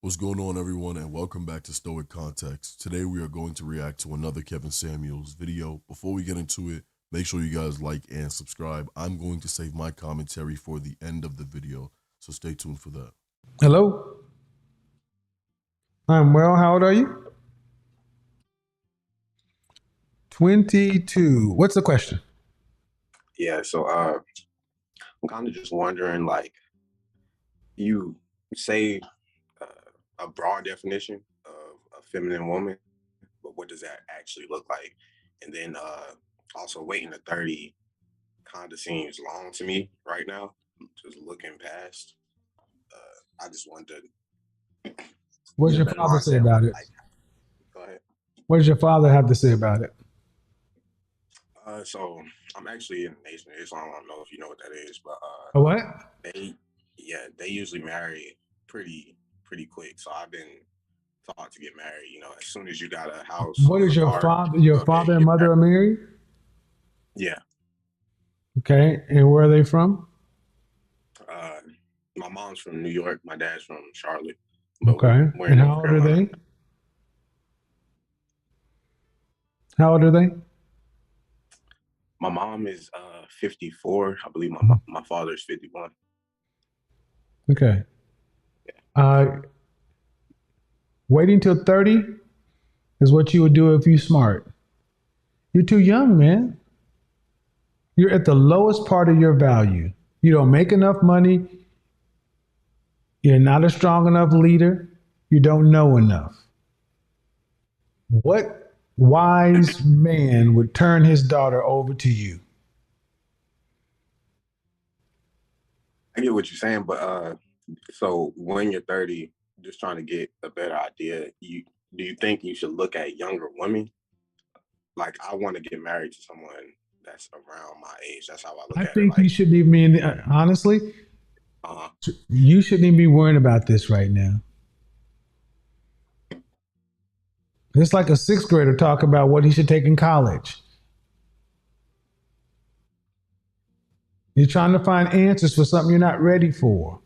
What's going on, everyone, and welcome back to Stoic Context. Today we are going to react to another Kevin Samuels video. Before we get into it, make sure you guys like and subscribe. I'm going to save my commentary for the end of the video, so stay tuned for that. Hello. I'm well. How old are you? 22. What's the question? Yeah, so I'm kind of just wondering, like, you say a broad definition of a feminine woman, but what does that actually look like? And then also waiting to 30 kind of seems long to me right now, just looking past. I just wanted to What does get a your better father say mindset. about it? Like, go ahead. What does your father have to say about it? So I'm actually in the Nation of Islam. I don't know if you know what that is, but A what? they usually marry pretty quick. So I've been taught to get married. You know, as soon as you got a house, What is your car, father? Your go ahead father and and get mother are married? Yeah. Okay. And where are they from? My mom's from New York. My dad's from Charlotte. But Okay. we're And in how North old are Carolina. they? How old are they? My mom is 54. I believe my father's 51. Okay. Waiting till 30 is what you would do if you're smart. You're too young, man. You're at the lowest part of your value. You don't make enough money. You're not a strong enough leader. You don't know enough. What wise man would turn his daughter over to you? I get what you're saying, but so when you're 30, just trying to get a better idea, do you think you should look at younger women? Like, I want to get married to someone that's around my age. That's how I look I at it. think you shouldn't even, honestly, uh you shouldn't even be worrying about this right now. It's like a sixth grader talk about what he should take in college. You're trying to find answers for something you're not ready for.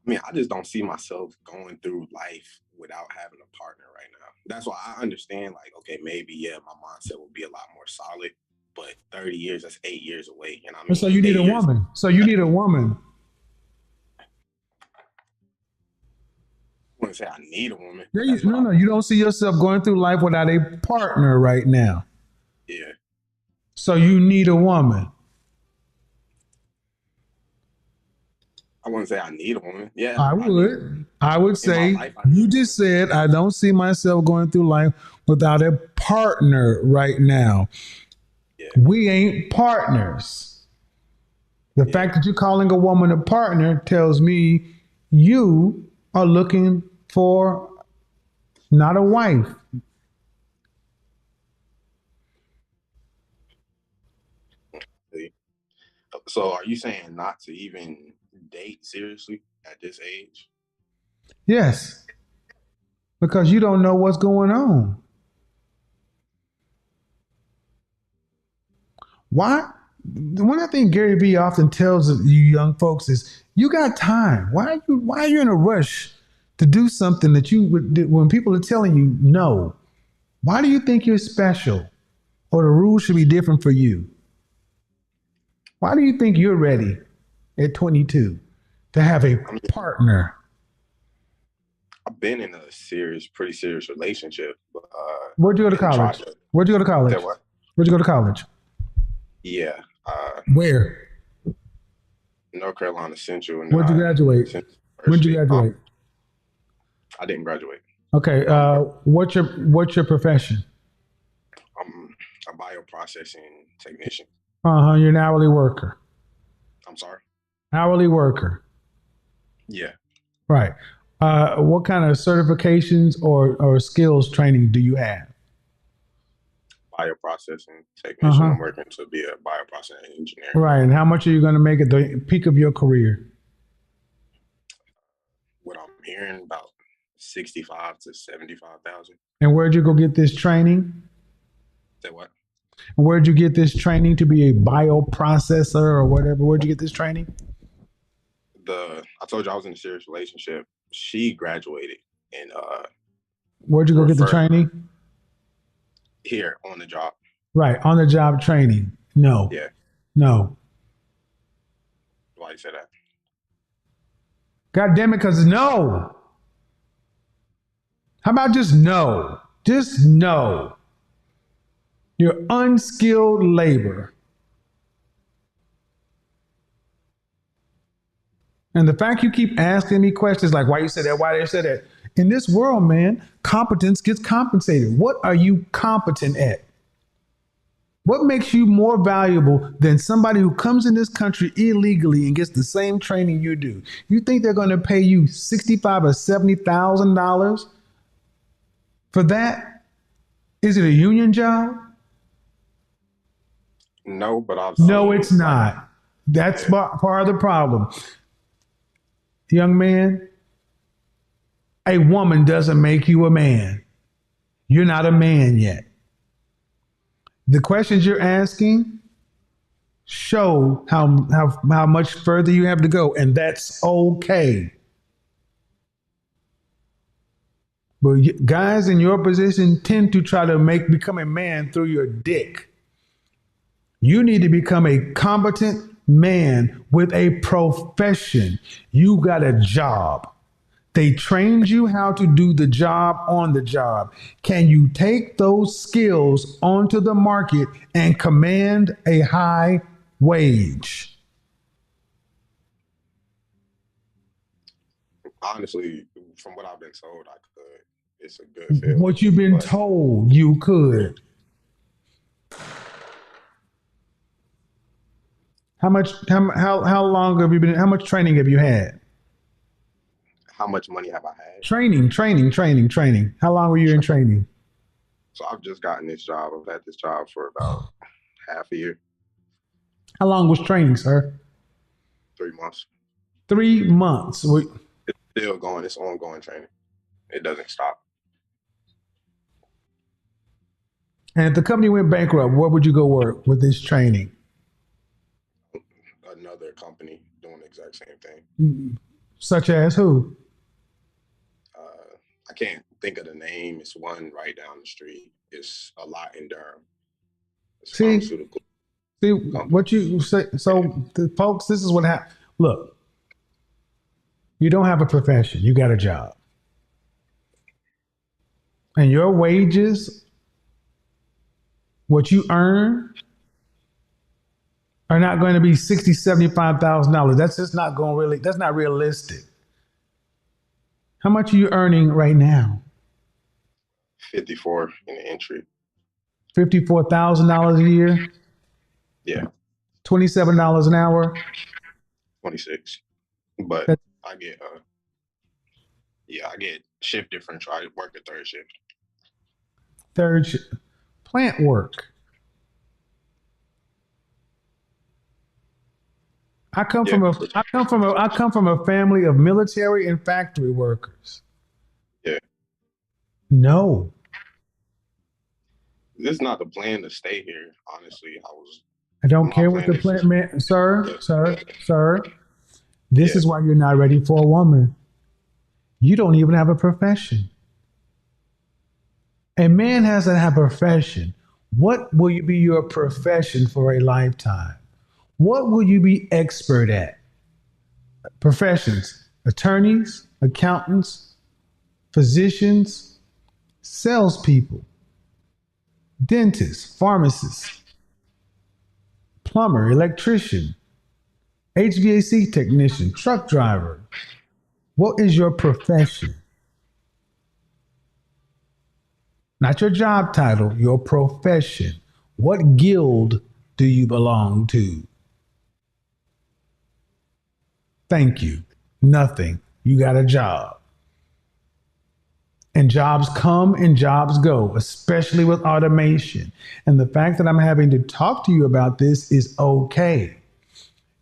I mean, I just don't see myself going through life without having a partner right now. That's why I understand, like, okay, maybe, yeah, my mindset will be a lot more solid, but 30 years, that's 8 years away. And I mean, So you need 8 a years. woman. So you need a woman. I wouldn't say I need a woman. No, you don't see yourself going through life without a partner right now. Yeah. So you need a woman. I wouldn't say I need a woman. Yeah. I would say you just said, I don't see myself going through life without a partner right now. Yeah. We ain't partners. The fact that you're calling a woman a partner tells me you are looking for not a wife. So are you saying not to even date seriously at this age? Yes, because you don't know what's going on. Why? One thing Gary Vee often tells you young folks is, you got time. Why are you in a rush to do something that you would, when people are telling you no? Why do you think you're special, or the rules should be different for you? Why do you think you're ready at 22 to have a partner? I've been in a pretty serious relationship. But, Where'd you go to college? Where'd you go to college? Where'd you go to college? Yeah. Where? North Carolina Central. And Where'd you graduate? When'd you graduate? I didn't graduate. Okay. What's your profession? I'm a bioprocessing technician. You're an hourly worker. I'm sorry? Hourly worker. Yeah. Right. What kind of certifications or skills training do you have? Bioprocessing technician. I'm working to be a bioprocessing engineer. Right. And how much are you going to make at the peak of your career? What I'm hearing, about 65 to 75,000. And where'd you go get this training? Say what? And where'd you get this training to be a bioprocessor or whatever? Where'd you get this training? I told you I was in a serious relationship. She graduated and Where'd you go get the referred training? here on the job. Right, on the job training. No, Yeah, no. why you say that? God damn it, because no. How about just no? Just no. You're unskilled labor. And the fact you keep asking me questions like why you said that, why they said that. In this world, man, competence gets compensated. What are you competent at? What makes you more valuable than somebody who comes in this country illegally and gets the same training you do? You think they're going to pay you $65,000 or $70,000 for that? Is it a union job? No, but I've No, seen it's like not. That's yeah, part of the problem. Young man, a woman doesn't make you a man. You're not a man yet. The questions you're asking show how much further you have to go, and that's okay. But guys in your position tend to try to become a man through your dick. You need to become a competent man with a profession. You got a job. They trained you how to do the job on the job. Can you take those skills onto the market and command a high wage? honestly, from what I've been told, I could. It's a good field, What you've been but told you could. How long have you been? How much training have you had? how much money have I had? Training. How long were you in training? So I've just gotten this job. I've had this job for about half a year, How long was training, sir? 3 months. 3 months. It's still going. It's ongoing training. It doesn't stop. And if the company went bankrupt, where would you go work with this training? Another company doing the exact same thing. Such as who? I can't think of the name. It's one right down the street. It's a lot in Durham. It's a See, pharmaceutical see company. what you say. Yeah. So, folks, this is what happened. Look, you don't have a profession. You got a job, and your wages, what you earn, are not going to be $60,000, $75,000. That's just not going really. That's not realistic. How much are you earning right now? 54 in the entry. $54,000 a year. Yeah, $27 an hour. 26. But That's I get I get shift differential. I work a third shift. third plant work. Yeah, I come from a family of military and factory workers. yeah. No, This is not the plan to stay here. Honestly, I don't my care what plan the is plant just man, sir, to, sir, sir. This yeah. is why you're not ready for a woman. You don't even have a profession. A man has to have a profession. What will you be your profession for a lifetime? What will you be expert at? Professions: attorneys, accountants, physicians, salespeople, dentists, pharmacists, plumber, electrician, HVAC technician, truck driver. What is your profession? Not your job title, your profession. What guild do you belong to? Thank you. Nothing. You got a job. And jobs come and jobs go, especially with automation. And the fact that I'm having to talk to you about this is okay.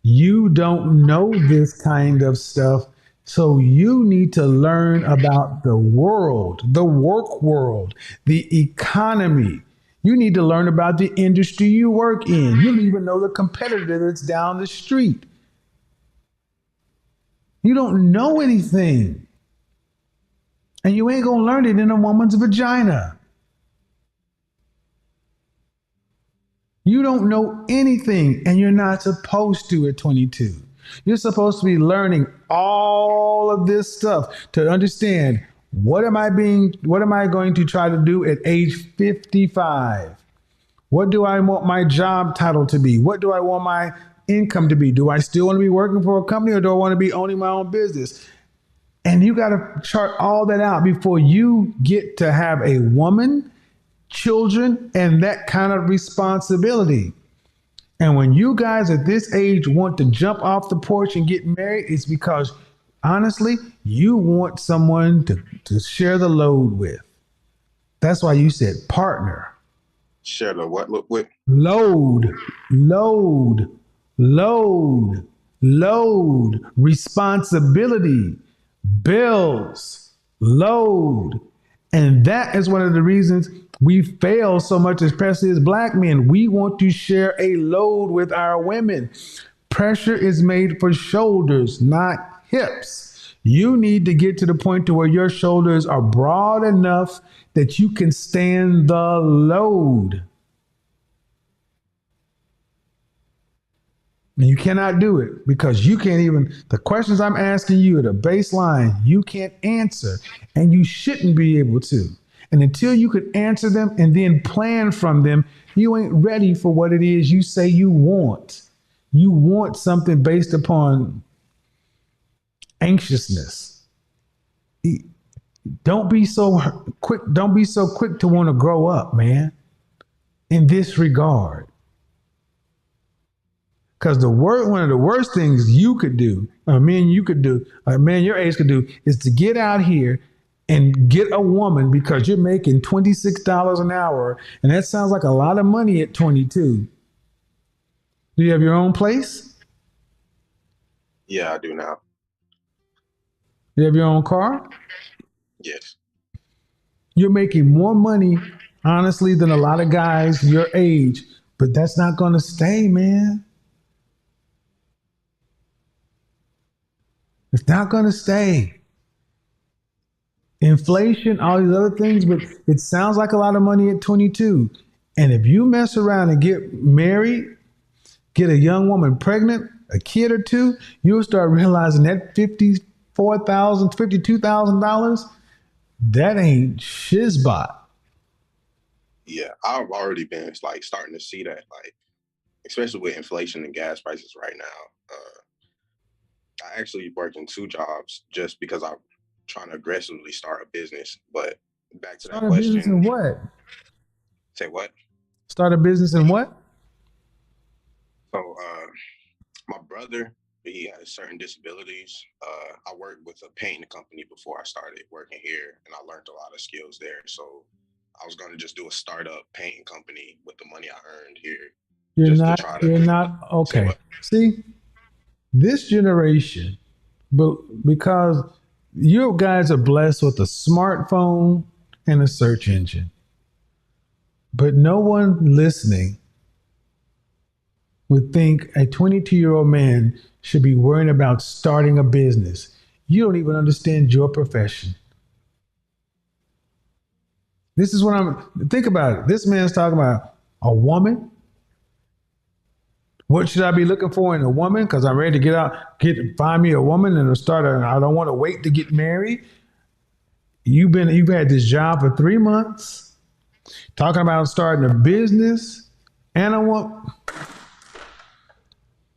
You don't know this kind of stuff. So you need to learn about the world, the work world, the economy. You need to learn about the industry you work in. You don't even know the competitor that's down the street. You don't know anything. And you ain't going to learn it in a woman's vagina. You don't know anything, and you're not supposed to at 22. You're supposed to be learning all of this stuff to understand what am I going to try to do at age 55? What do I want my job title to be? What do I want my income to be? Do I still want to be working for a company, or do I want to be owning my own business? And you got to chart all that out before you get to have a woman, children, and that kind of responsibility. And when you guys at this age want to jump off the porch and get married, it's because honestly, you want someone to share the load with. That's why you said partner. Share the what? Look, what? Load, load, load, load, responsibility, bills, load. And that is one of the reasons we fail so much, especially as black men. We want to share a load with our women. Pressure is made for shoulders, not hips. You need to get to the point to where your shoulders are broad enough that you can stand the load. And you cannot do it because you can't even, the questions I'm asking you at a baseline, you can't answer, and you shouldn't be able to. And until you could answer them and then plan from them, you ain't ready for what it is you say you want. You want something based upon anxiousness. Don't be so quick. Don't be so quick to want to grow up, man, in this regard. Because one of the worst things you could do, a man your age could do, is to get out here and get a woman because you're making $26 an hour. And that sounds like a lot of money at 22. Do you have your own place? Yeah, I do now. You have your own car? Yes. You're making more money, honestly, than a lot of guys your age. But that's not going to stay, man. It's not going to stay. Inflation, all these other things, but it sounds like a lot of money at 22. And if you mess around and get married, get a young woman pregnant, a kid or two, you'll start realizing that $54,000, $52,000, that ain't shizbot. Yeah, I've already been like starting to see that, like, especially with inflation and gas prices right now. I actually worked in 2 jobs just because I'm trying to aggressively start a business. But back to Start that a business in question. what? Say what? Start a business in what? So my brother, he has certain disabilities. I worked with a painting company before I started working here, and I learned a lot of skills there. So I was going to just do a startup painting company with the money I earned here. You're just not, to try to you're not, say okay. what? See, this generation, but because you guys are blessed with a smartphone and a search engine, but no one listening would think a 22-year-old man should be worrying about starting a business. You don't even understand your profession. This is what think about it. This man's talking about a woman. What should I be looking for in a woman? Because I'm ready to find me a woman and I don't want to wait to get married. You've had this job for 3 months, talking about starting a business, and I want.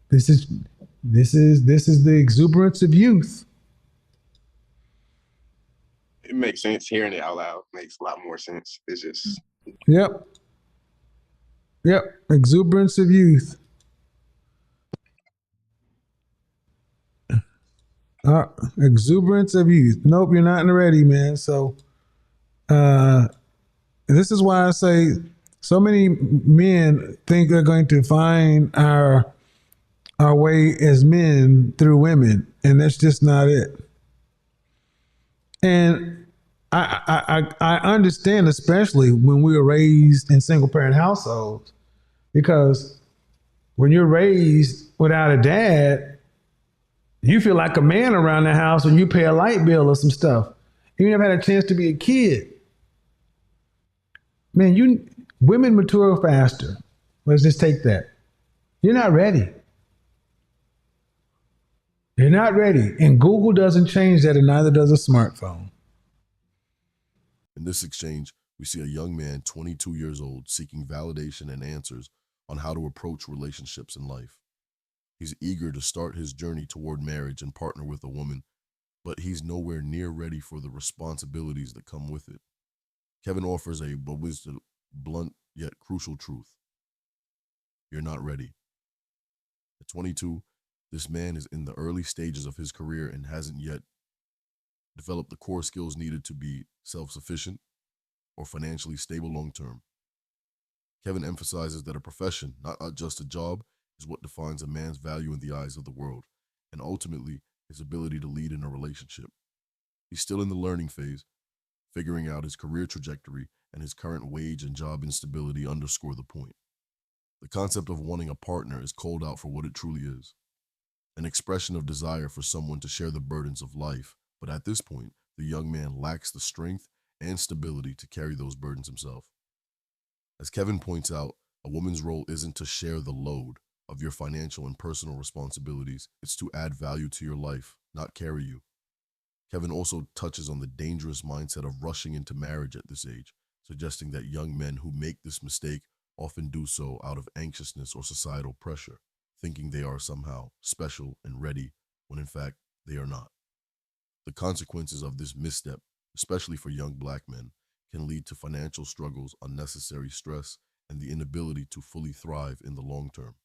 This is the exuberance of youth. It makes sense. Hearing it out loud makes a lot more sense. It's just. Yep. Exuberance of youth. Exuberance of youth. Nope, you're not ready, man. So, this is why I say so many men think they're going to find our way as men through women, and that's just not it. And I understand, especially when we were raised in single parent households, because when you're raised without a dad, You feel like a man around the house when you pay a light bill or some stuff. You never had a chance to be a kid. Man, you women mature faster. Let's just take that. You're not ready. You're not ready. And Google doesn't change that, and neither does a smartphone. In this exchange, we see a young man, 22 years old, seeking validation and answers on how to approach relationships in life. He's eager to start his journey toward marriage and partner with a woman, but he's nowhere near ready for the responsibilities that come with it. Kevin offers a blunt yet crucial truth. You're not ready. At 22, this man is in the early stages of his career and hasn't yet developed the core skills needed to be self-sufficient or financially stable long-term. Kevin emphasizes that a profession, not just a job, is what defines a man's value in the eyes of the world, and ultimately his ability to lead in a relationship. He's still in the learning phase, figuring out his career trajectory, and his current wage and job instability underscore the point. The concept of wanting a partner is called out for what it truly is, an expression of desire for someone to share the burdens of life, but at this point, the young man lacks the strength and stability to carry those burdens himself. As Kevin points out, a woman's role isn't to share the load of your financial and personal responsibilities, it's to add value to your life, not carry you. Kevin also touches on the dangerous mindset of rushing into marriage at this age, suggesting that young men who make this mistake often do so out of anxiousness or societal pressure, thinking they are somehow special and ready, when in fact they are not. The consequences of this misstep, especially for young black men, can lead to financial struggles, unnecessary stress, and the inability to fully thrive in the long term.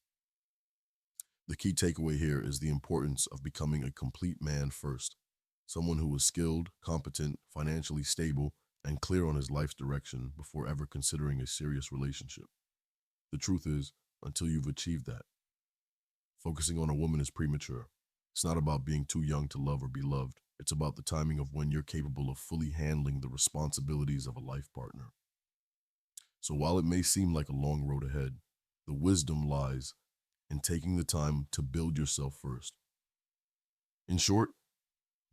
The key takeaway here is the importance of becoming a complete man first, someone who is skilled, competent, financially stable, and clear on his life's direction before ever considering a serious relationship. The truth is, until you've achieved that, focusing on a woman is premature. It's not about being too young to love or be loved. It's about the timing of when you're capable of fully handling the responsibilities of a life partner. So while it may seem like a long road ahead, the wisdom lies in taking the time to build yourself first. In short,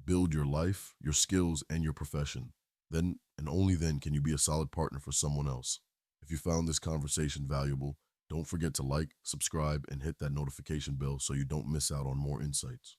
build your life, your skills, and your profession. Then and only then can you be a solid partner for someone else. If you found this conversation valuable, don't forget to like, subscribe, and hit that notification bell so you don't miss out on more insights.